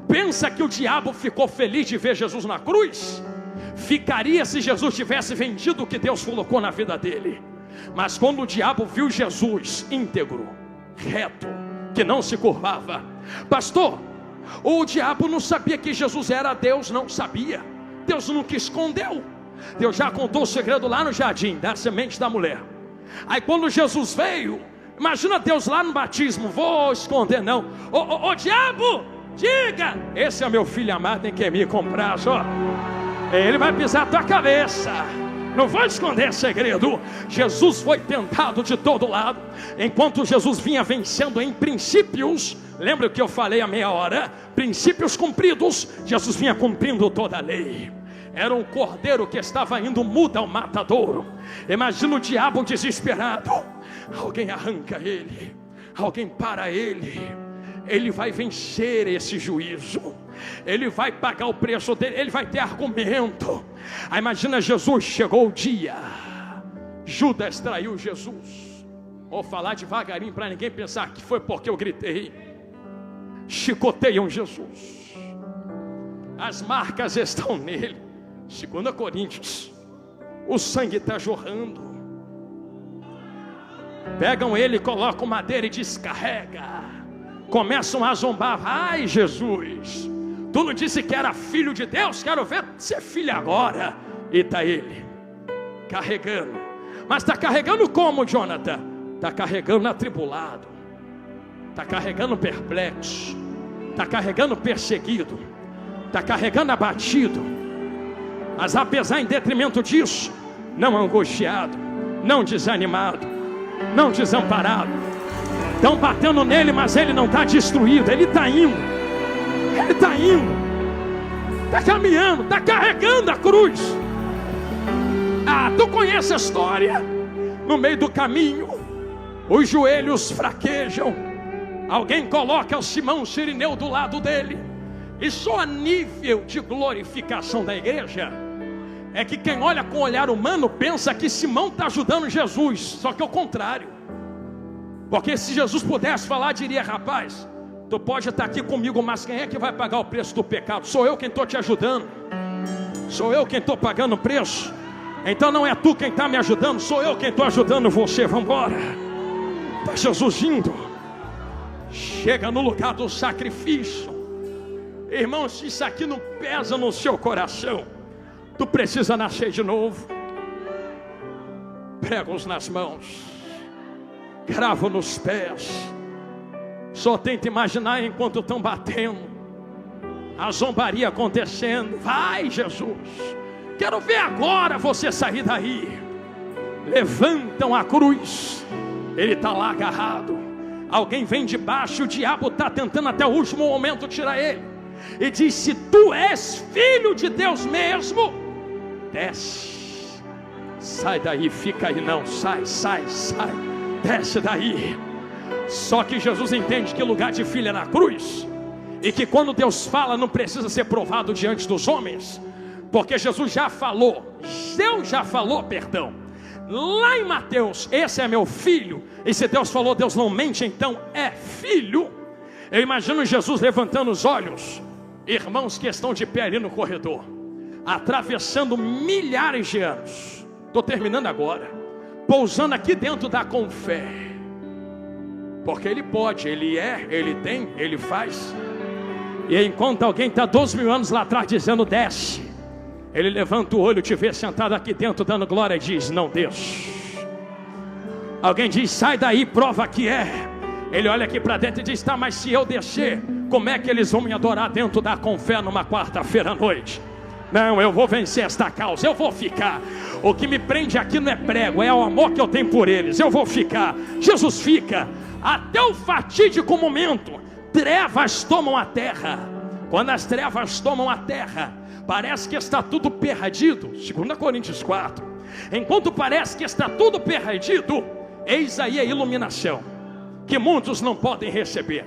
Pensa que o diabo ficou feliz de ver Jesus na cruz? Ficaria se Jesus tivesse vendido o que Deus colocou na vida dele. Mas quando o diabo viu Jesus íntegro, reto, que não se curvava, pastor, o diabo não sabia que Jesus era Deus, não sabia. Deus nunca escondeu. Deus já contou o segredo lá no jardim da semente da mulher. Aí quando Jesus veio, imagina Deus lá no batismo: vou esconder não. Ô diabo, diga: esse é meu filho amado em quem me compraz, ó. Ele vai pisar a tua cabeça. Não vai esconder segredo. Jesus foi tentado de todo lado. Enquanto Jesus vinha vencendo em princípios, lembra o que eu falei há meia hora? Princípios cumpridos, Jesus vinha cumprindo toda a lei. Era um cordeiro que estava indo mudo ao matadouro. Imagina o diabo desesperado. Alguém arranca ele, alguém para ele. Ele vai vencer esse juízo, ele vai pagar o preço dele, ele vai ter argumento. Aí imagina Jesus, chegou o dia, Judas traiu Jesus. Vou falar devagarinho para ninguém pensar que foi porque eu gritei. Chicoteiam Jesus, as marcas estão nele. 2 Coríntios, o sangue está jorrando. Pegam ele, colocam madeira e descarrega. Começam a zombar. Ai, Jesus, tu não disse que era filho de Deus? Quero ver ser filho agora. E está ele carregando. Mas está carregando como, Jonathan? Está carregando atribulado, está carregando perplexo, está carregando perseguido, está carregando abatido. Mas apesar, em detrimento disso, não angustiado, não desanimado, não desamparado. Estão batendo nele, mas ele não está destruído. Ele está indo, ele está indo, está caminhando, está carregando a cruz. Ah, tu conhece a história? No meio do caminho, os joelhos fraquejam. Alguém coloca o Simão Cirineu do lado dele. E só a nível de glorificação da igreja é que quem olha com olhar humano pensa que Simão está ajudando Jesus. Só que é o contrário. Porque se Jesus pudesse falar, diria: rapaz, tu pode estar aqui comigo, mas quem é que vai pagar o preço do pecado? Sou eu quem estou te ajudando, sou eu quem estou pagando o preço. Então não é tu quem está me ajudando, sou eu quem estou ajudando você. Vamos embora. Está Jesus indo. Chega no lugar do sacrifício. Irmão, se isso aqui não pesa no seu coração, tu precisa nascer de novo. Pregos nas mãos, cravo nos pés. Só tenta imaginar enquanto estão batendo, a zombaria acontecendo. Vai, Jesus, quero ver agora você sair daí. Levantam a cruz, ele está lá agarrado. Alguém vem de baixo, o diabo está tentando até o último momento tirar ele. E diz: se tu és filho de Deus mesmo, desce, sai daí, fica aí não, sai, desce daí. Só que Jesus entende que o lugar de filho é na cruz, e que quando Deus fala não precisa ser provado diante dos homens, porque Jesus já falou, Deus já falou, perdão, lá em Mateus: esse é meu filho. E se Deus falou, Deus não mente, então é filho. Eu imagino Jesus levantando os olhos. Irmãos que estão de pé ali no corredor, atravessando milhares de anos. Estou terminando agora. Pousando aqui dentro da Confé, porque ele pode, ele é, ele tem, ele faz. E enquanto alguém está 12 mil anos lá atrás dizendo: desce, ele levanta o olho, te vê sentado aqui dentro dando glória e diz: não desço. Alguém diz: sai daí, prova que é. Ele olha aqui para dentro e diz: tá, mas se eu descer, como é que eles vão me adorar dentro da Confé numa quarta-feira à noite? Não, eu vou vencer esta causa, eu vou ficar. O que me prende aqui não é prego, é o amor que eu tenho por eles. Eu vou ficar. Jesus fica até o fatídico momento. Trevas tomam a terra. Quando as trevas tomam a terra, parece que está tudo perdido. 2 Coríntios 4. Enquanto parece que está tudo perdido, eis aí a iluminação, que muitos não podem receber.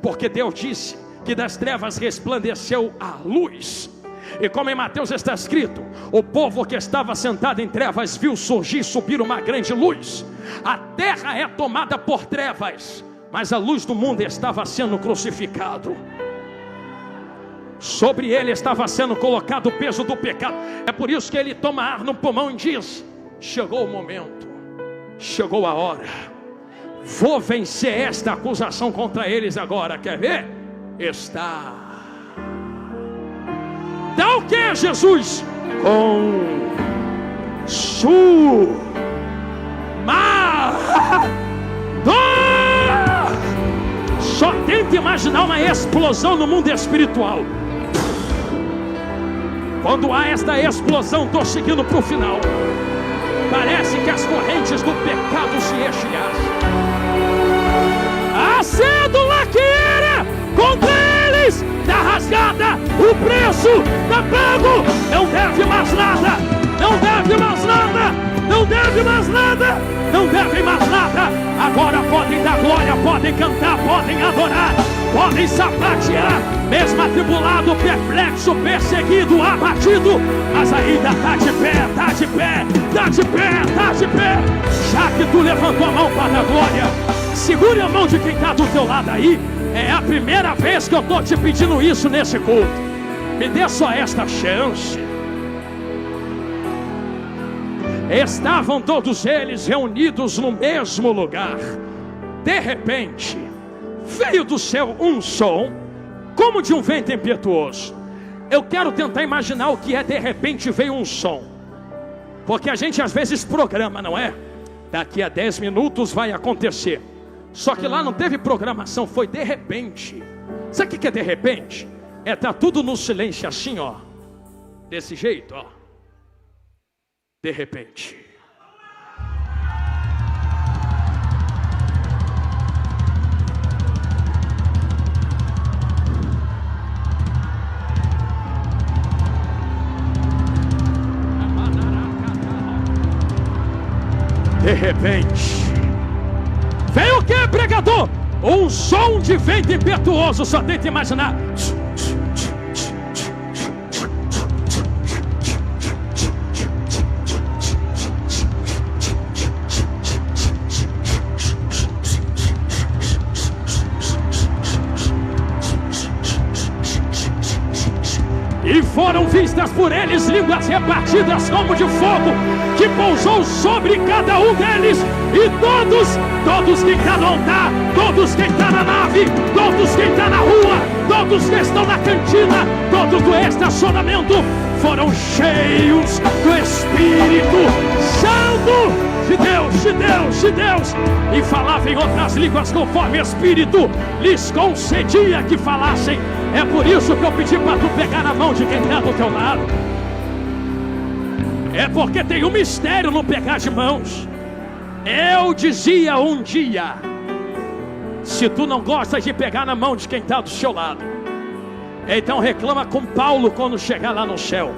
Porque Deus disse que das trevas resplandeceu a luz. E como em Mateus está escrito, o povo que estava sentado em trevas viu surgir e subir uma grande luz. A terra é tomada por trevas, mas a luz do mundo estava sendo crucificado. Sobre ele estava sendo colocado o peso do pecado. É por isso que ele toma ar no pulmão e diz: chegou o momento, chegou a hora. Vou vencer esta acusação contra eles agora. Quer ver? Está. Dá o que, Jesus? Só tenta imaginar uma explosão no mundo espiritual. Quando há esta explosão, estou seguindo para o final. Parece que as correntes do pecado se estilhaçam. A cédula que era contra eles está rasgada. O preço está pago. Não deve mais podem cantar, podem adorar, podem sapatear, mesmo atribulado, perplexo, perseguido, abatido, mas ainda está de pé, está de pé, está de pé, está de pé. Já que tu levantou a mão para a glória, segure a mão de quem está do teu lado aí. É a primeira vez que eu estou te pedindo isso nesse culto. Me dê só esta chance. Estavam todos eles reunidos no mesmo lugar. De repente, veio do céu um som, como de um vento impetuoso. Eu quero tentar imaginar o que é de repente veio um som. Porque a gente às vezes programa, não é? Daqui a 10 minutos vai acontecer. Só que lá não teve programação, foi de repente. Sabe o que é de repente? É tá tudo no silêncio assim, ó. Desse jeito, ó. De repente. De repente. Veio o que, pregador? Um som de vento impetuoso. Só tenta imaginar. E foram vistas por eles línguas repartidas como de fogo, que pousou sobre cada um deles. E todos que estão no altar, todos que estão na nave, todos que estão na rua, todos que estão na cantina, todos do estacionamento, foram cheios do Espírito Santo de Deus, e falavam em outras línguas conforme o Espírito lhes concedia que falassem. É por isso que eu pedi para tu pegar na mão de quem está do teu lado. É porque tem um mistério no pegar de mãos. Eu dizia um dia: se tu não gosta de pegar na mão de quem está do seu lado, então reclama com Paulo quando chegar lá no céu.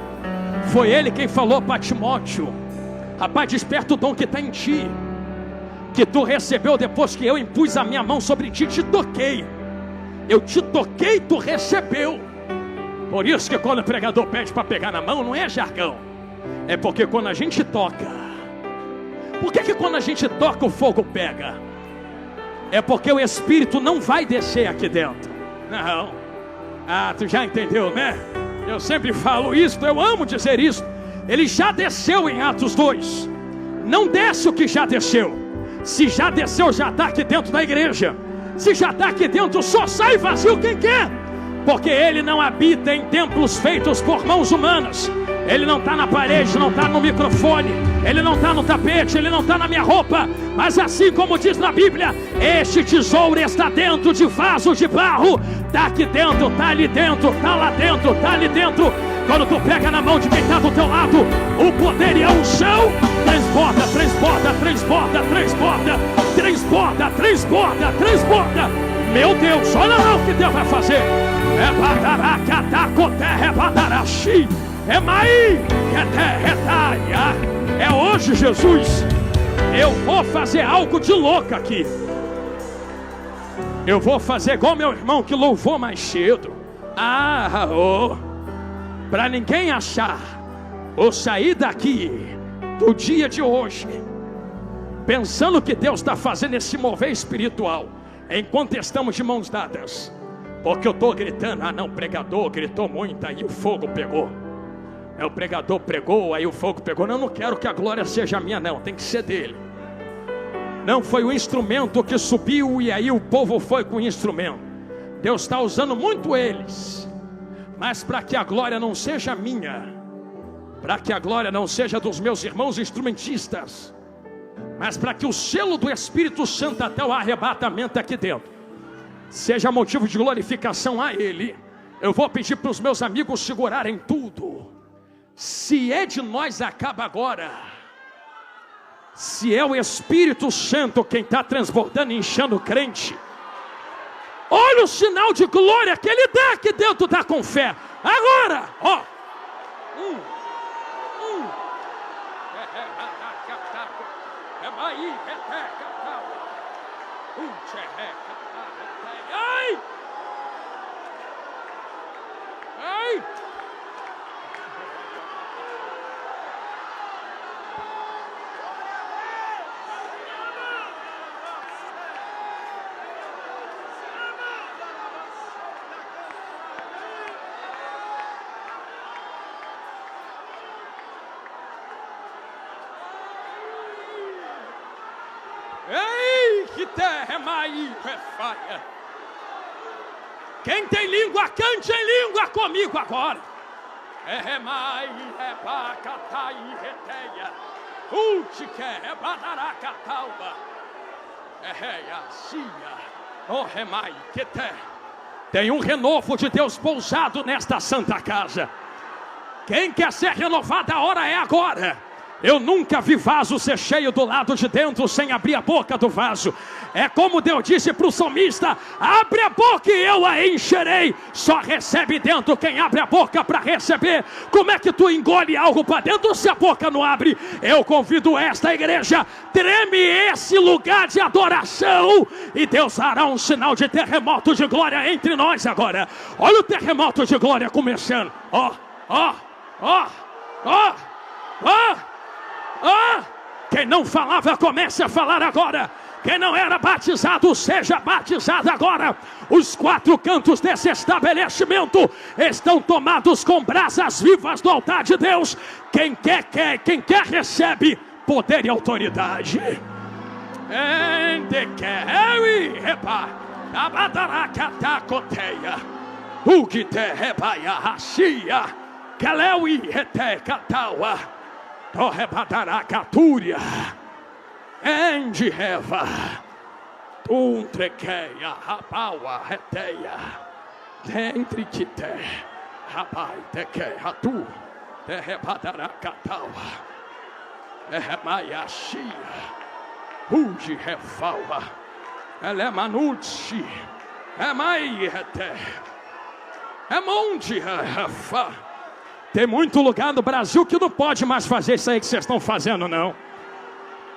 Foi ele quem falou para Timóteo: rapaz, desperta o dom que está em ti, que tu recebeu depois que eu impus a minha mão sobre ti, te toquei. Eu te toquei, tu recebeu. Por isso que quando o pregador pede para pegar na mão, não é jargão. É porque quando a gente toca. Por que quando a gente toca o fogo pega? É porque o Espírito não vai descer aqui dentro. Não. Ah, tu já entendeu, né? Eu sempre falo isso, eu amo dizer isso. Ele já desceu em Atos 2. Não desce o que já desceu. Se já desceu, já está aqui dentro da igreja. Se já está aqui dentro, só sai vazio quem quer. Porque ele não habita em templos feitos por mãos humanas. Ele não está na parede, não está no microfone, ele não está no tapete, ele não está na minha roupa. Mas assim como diz na Bíblia, este tesouro está dentro de vaso de barro. Está aqui dentro, está ali dentro, está lá dentro, está ali dentro. Quando tu pega na mão de quem está do teu lado, o poder e a unção transborda, transborda, transborda, transborda, transborda, transborda, transborda. Meu Deus, olha lá o que Deus vai fazer. É Maí, é hoje, Jesus. Eu vou fazer algo de louco aqui. Eu vou fazer igual meu irmão que louvou mais cedo. Para ninguém achar, ou sair daqui do dia de hoje pensando que Deus está fazendo esse mover espiritual enquanto estamos de mãos dadas. Porque eu estou gritando: não, o pregador gritou muito, aí o fogo pegou. O pregador pregou, aí o fogo pegou. Não quero que a glória seja minha, não, tem que ser dele. Não foi o instrumento que subiu e aí o povo foi com o instrumento. Deus está usando muito eles, mas para que a glória não seja minha, para que a glória não seja dos meus irmãos instrumentistas, mas para que o selo do Espírito Santo até o arrebatamento aqui dentro seja motivo de glorificação a Ele, eu vou pedir para os meus amigos segurarem tudo. Se é de nós, acaba agora. Se é o Espírito Santo quem está transbordando e enchendo o crente, olha o sinal de glória que Ele dá aqui dentro, dá com fé. Agora, ó. Ai! Ai! Ei, que terra mai refaia. Quem tem língua, cante em língua comigo agora. É mai, é bacatai, reteia. Utique, é badaracatauba. É acia. Oh, remai, que terra. Tem um renovo de Deus pousado nesta santa casa. Quem quer ser renovado, a hora é agora. Eu nunca vi vaso ser cheio do lado de dentro sem abrir a boca do vaso. É como Deus disse para o salmista: abre a boca e eu a encherei. Só recebe dentro quem abre a boca para receber. Como é que tu engole algo para dentro se a boca não abre? Eu convido esta igreja, treme esse lugar de adoração, e Deus fará um sinal de terremoto de glória entre nós agora. Olha o terremoto de glória começando. Ó, ó, ó, ó, ó. Quem não falava, comece a falar agora. Quem não era batizado, seja batizado agora. Os 4 cantos desse estabelecimento estão tomados com brasas vivas do altar de Deus. Quem quer, quem quer recebe poder e autoridade. Torrebadaracatúria, endreva, tuntrequeia, rapaua, reteia, dentre que te, rapai, teque, ratu, terrebadaracataua, terremaiaxia, uge, refaua, elemanutsi, rete, monte, refa. Tem muito lugar no Brasil que não pode mais fazer isso aí que vocês estão fazendo, não.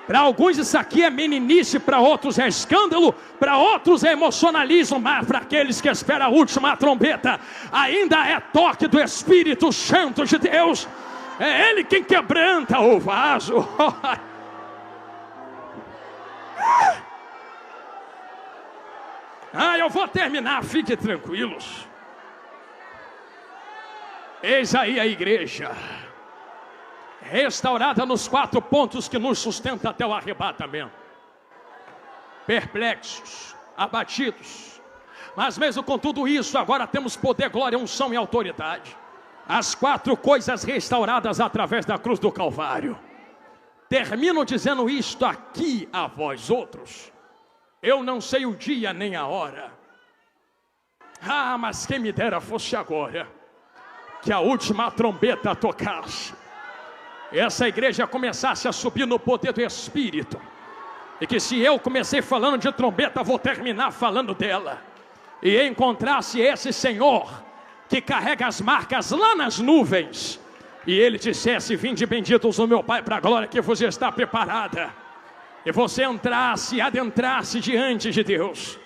Para alguns isso aqui é meninice, para outros é escândalo, para outros é emocionalismo, mas para aqueles que esperam a última trombeta, ainda é toque do Espírito Santo de Deus. É Ele quem quebranta o vaso. Eu vou terminar, fiquem tranquilos. Eis aí a igreja, restaurada nos 4 pontos que nos sustenta até o arrebatamento. Perplexos, abatidos, mas mesmo com tudo isso, agora temos poder, glória, unção e autoridade. As 4 coisas restauradas através da cruz do Calvário. Termino dizendo isto aqui a vós outros. Eu não sei o dia nem a hora. Mas quem me dera fosse agora, que a última trombeta tocasse, essa igreja começasse a subir no poder do Espírito, e que se eu comecei falando de trombeta, vou terminar falando dela, e encontrasse esse Senhor que carrega as marcas lá nas nuvens, e ele dissesse: vinde benditos do meu Pai para a glória que vos está preparada, e você entrasse, adentrasse diante de Deus,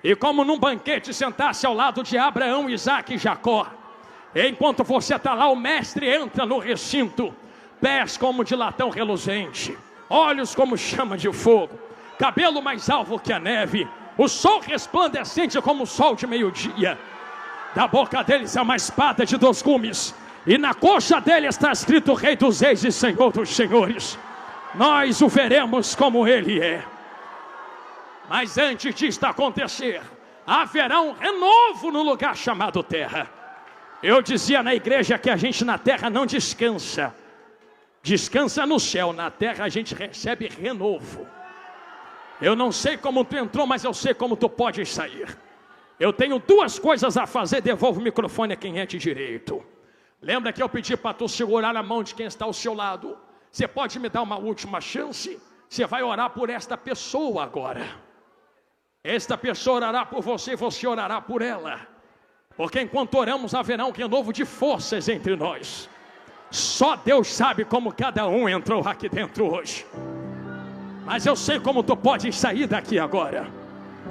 e como num banquete sentasse ao lado de Abraão, Isaque e Jacó. Enquanto você está lá, o mestre entra no recinto, pés como de latão reluzente, olhos como chama de fogo, cabelo mais alvo que a neve, o sol resplandecente como o sol de meio-dia. Da boca dele é uma espada de 2 gumes, e na coxa dele está escrito: Rei dos Reis e Senhor dos Senhores. Nós o veremos como ele é. Mas antes disto acontecer, haverá um renovo no lugar chamado terra. Eu dizia na igreja que a gente na terra não descansa. Descansa no céu, na terra a gente recebe renovo. Eu não sei como tu entrou, mas eu sei como tu podes sair. Eu tenho 2 coisas a fazer, devolvo o microfone a quem é de direito. Lembra que eu pedi para tu segurar a mão de quem está ao seu lado? Você pode me dar uma última chance? Você vai orar por esta pessoa agora. Esta pessoa orará por você e você orará por ela. Porque enquanto oramos, haverá um renovo de forças entre nós. Só Deus sabe como cada um entrou aqui dentro hoje. Mas eu sei como tu podes sair daqui agora.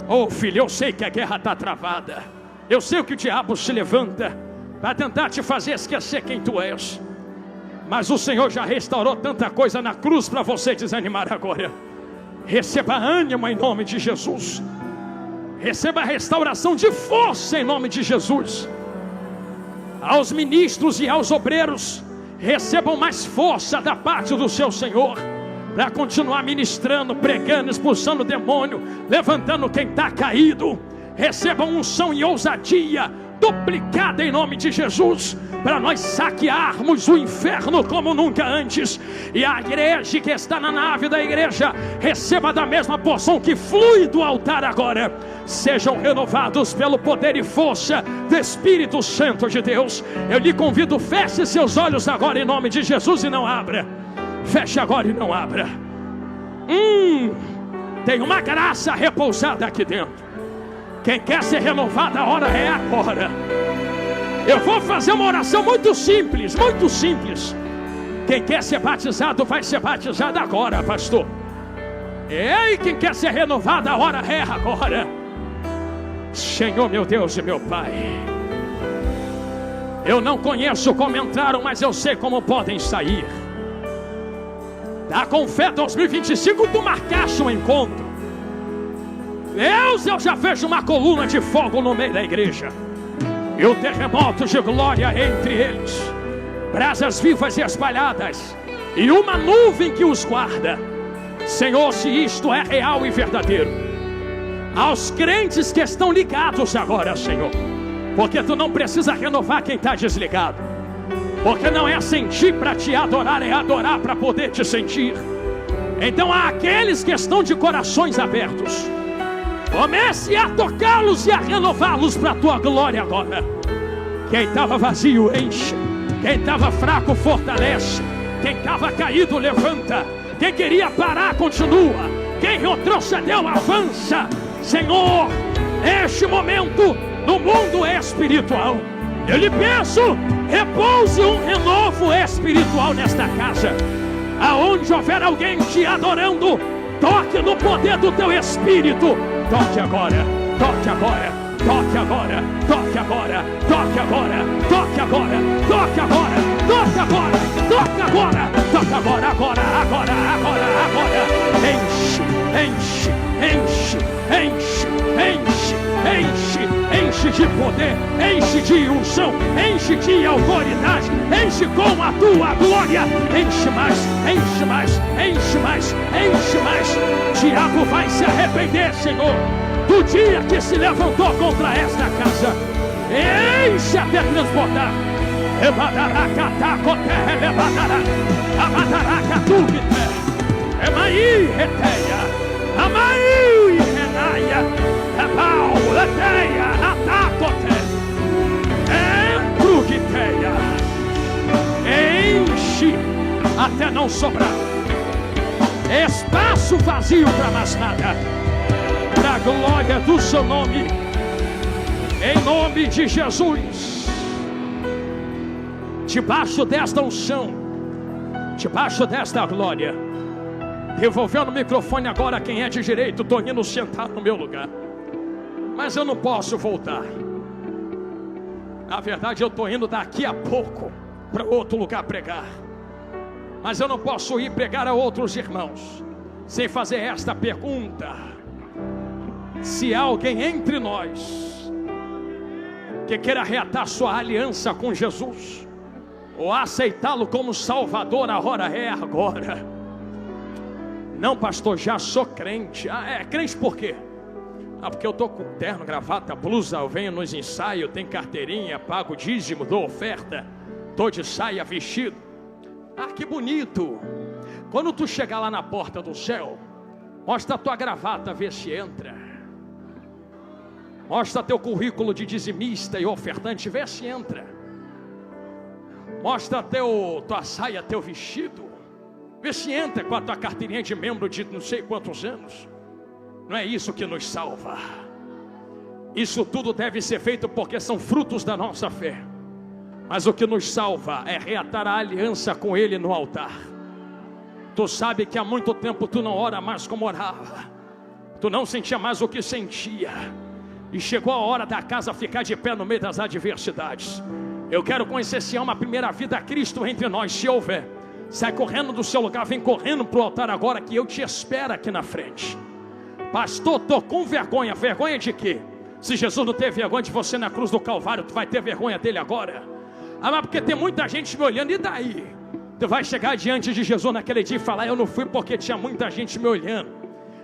Oh filho, eu sei que a guerra está travada. Eu sei que o diabo se levanta para tentar te fazer esquecer quem tu és. Mas o Senhor já restaurou tanta coisa na cruz para você desanimar agora. Receba ânimo em nome de Jesus. Receba a restauração de força em nome de Jesus. Aos ministros e aos obreiros, recebam mais força da parte do seu Senhor, para continuar ministrando, pregando, expulsando o demônio, levantando quem está caído. Recebam unção e ousadia duplicada em nome de Jesus, para nós saquearmos o inferno como nunca antes. E a igreja que está na nave da igreja, receba da mesma porção que flui do altar agora. Sejam renovados pelo poder e força do Espírito Santo de Deus. Eu lhe convido, feche seus olhos agora em nome de Jesus e não abra. Feche agora e não abra. Tem uma graça repousada aqui dentro. Quem quer ser renovado, a hora é agora. Eu vou fazer uma oração muito simples, muito simples. Quem quer ser batizado, vai ser batizado agora, pastor. Ei, quem quer ser renovado, a hora é agora. Senhor, meu Deus e meu Pai, eu não conheço como entraram, mas eu sei como podem sair. Da Confé 2025, tu marcaste um encontro. Deus, eu já vejo uma coluna de fogo no meio da igreja, e o terremoto de glória entre eles, brasas vivas e espalhadas, e uma nuvem que os guarda. Senhor, se isto é real e verdadeiro, aos crentes que estão ligados agora, Senhor, porque tu não precisa renovar quem está desligado, porque não é sentir para te adorar, é adorar para poder te sentir. Então há aqueles que estão de corações abertos, comece a tocá-los e a renová-los para a tua glória agora. Quem estava vazio, enche. Quem estava fraco, fortalece. Quem estava caído, levanta. Quem queria parar, continua. Quem retrocedeu, avança. Senhor, neste momento, no mundo espiritual, eu lhe peço, repouse um renovo espiritual nesta casa. Aonde houver alguém te adorando, toque no poder do teu Espírito. Toque agora, toque agora, toque agora, toque agora, toque agora, toque agora, toque agora, toque agora, toque agora, toque agora, agora. Enche, enche, enche, enche, enche, enche, enche de poder, enche de unção, enche de autoridade, enche com a tua glória. Enche mais, enche mais, enche mais, enche mais. O diabo vai se arrepender, Senhor, do dia que se levantou contra esta casa. Enche até transbordar. Emaí, reteia, Amaí, renaia, Ebal, leteia, atacote, entruguiteia. Enche até não sobrar espaço vazio para mais nada, para a glória do seu nome, em nome de Jesus. Debaixo desta unção, debaixo desta glória, devolvendo o microfone agora a quem é de direito. Estou indo sentar no meu lugar, mas eu não posso voltar. Na verdade, eu estou indo daqui a pouco para outro lugar pregar, mas eu não posso ir pregar a outros irmãos sem fazer esta pergunta: se há alguém entre nós que queira reatar sua aliança com Jesus, ou aceitá-lo como Salvador, a hora é agora. Não, pastor, já sou crente. Crente por quê? Porque eu estou com terno, gravata, blusa, eu venho nos ensaios, tenho carteirinha, pago dízimo, dou oferta, estou de saia, vestido. Que bonito. Quando tu chegar lá na porta do céu, mostra a tua gravata, vê se entra. Mostra teu currículo de dizimista e ofertante, vê se entra. Mostra tua saia, teu vestido, vê se entra com a tua carteirinha de membro de não sei quantos anos. Não é isso que nos salva. Isso tudo deve ser feito porque são frutos da nossa fé. Mas o que nos salva é reatar a aliança com Ele no altar. Tu sabe que há muito tempo tu não ora mais como orava. Tu não sentia mais o que sentia. E chegou a hora da casa ficar de pé no meio das adversidades. Eu quero conhecer se há uma primeira vida a Cristo entre nós. Se houver, sai correndo do seu lugar, vem correndo para o altar agora, que eu te espero aqui na frente. Pastor, estou com vergonha. Vergonha de quê? Se Jesus não teve vergonha de você na cruz do Calvário, tu vai ter vergonha dele agora? Ah, mas porque tem muita gente me olhando, e daí? Tu vai chegar diante de Jesus naquele dia e falar: eu não fui porque tinha muita gente me olhando.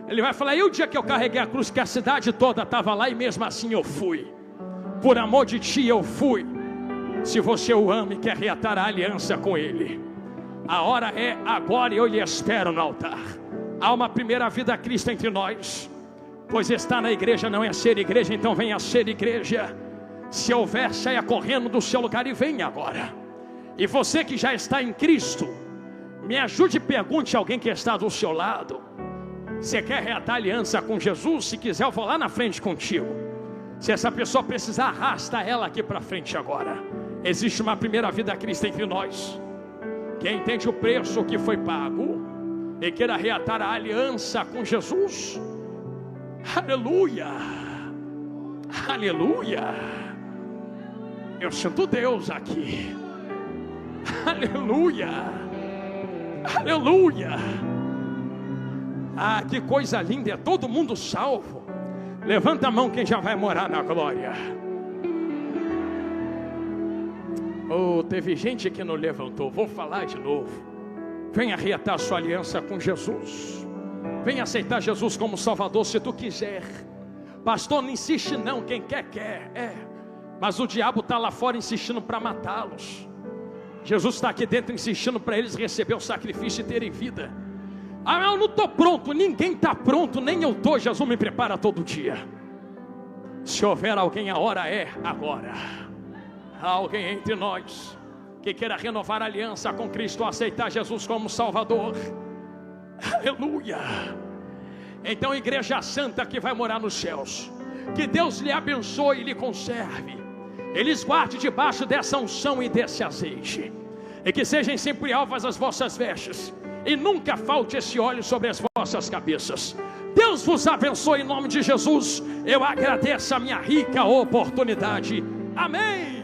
Ele vai falar: e o dia que eu carreguei a cruz, que a cidade toda estava lá, e mesmo assim eu fui. Por amor de ti eu fui. Se você o ama e quer reatar a aliança com ele, a hora é agora, e eu lhe espero no altar. Há uma primeira vida a Cristo entre nós. Pois estar na igreja não é ser igreja, então venha ser igreja. Se houver, saia correndo do seu lugar e venha agora. E você que já está em Cristo, me ajude e pergunte a alguém que está do seu lado: você quer reatar aliança com Jesus? Se quiser, eu vou lá na frente contigo. Se essa pessoa precisar, arrasta ela aqui para frente agora. Existe uma primeira vida a Cristo entre nós. Quem entende o preço que foi pago e queira reatar a aliança com Jesus, aleluia, aleluia. Eu sinto Deus aqui, aleluia, aleluia. Ah, que coisa linda, é todo mundo salvo. Levanta a mão quem já vai morar na glória. Oh, teve gente que não levantou, vou falar de novo. Venha reatar sua aliança com Jesus. Venha aceitar Jesus como Salvador se tu quiser. Pastor, não insiste não, quem quer, quer. Mas o diabo está lá fora insistindo para matá-los. Jesus está aqui dentro insistindo para eles receber o sacrifício e terem vida. Ah, eu não estou pronto, ninguém está pronto, nem eu estou. Jesus me prepara todo dia. Se houver alguém, a hora é agora. Há alguém entre nós que queira renovar a aliança com Cristo, aceitar Jesus como Salvador, aleluia. Então, igreja santa que vai morar nos céus, que Deus lhe abençoe e lhe conserve, Ele os guarde debaixo dessa unção e desse azeite, e que sejam sempre alvas as vossas vestes, e nunca falte esse óleo sobre as vossas cabeças. Deus vos abençoe em nome de Jesus. Eu agradeço a minha rica oportunidade. Amém.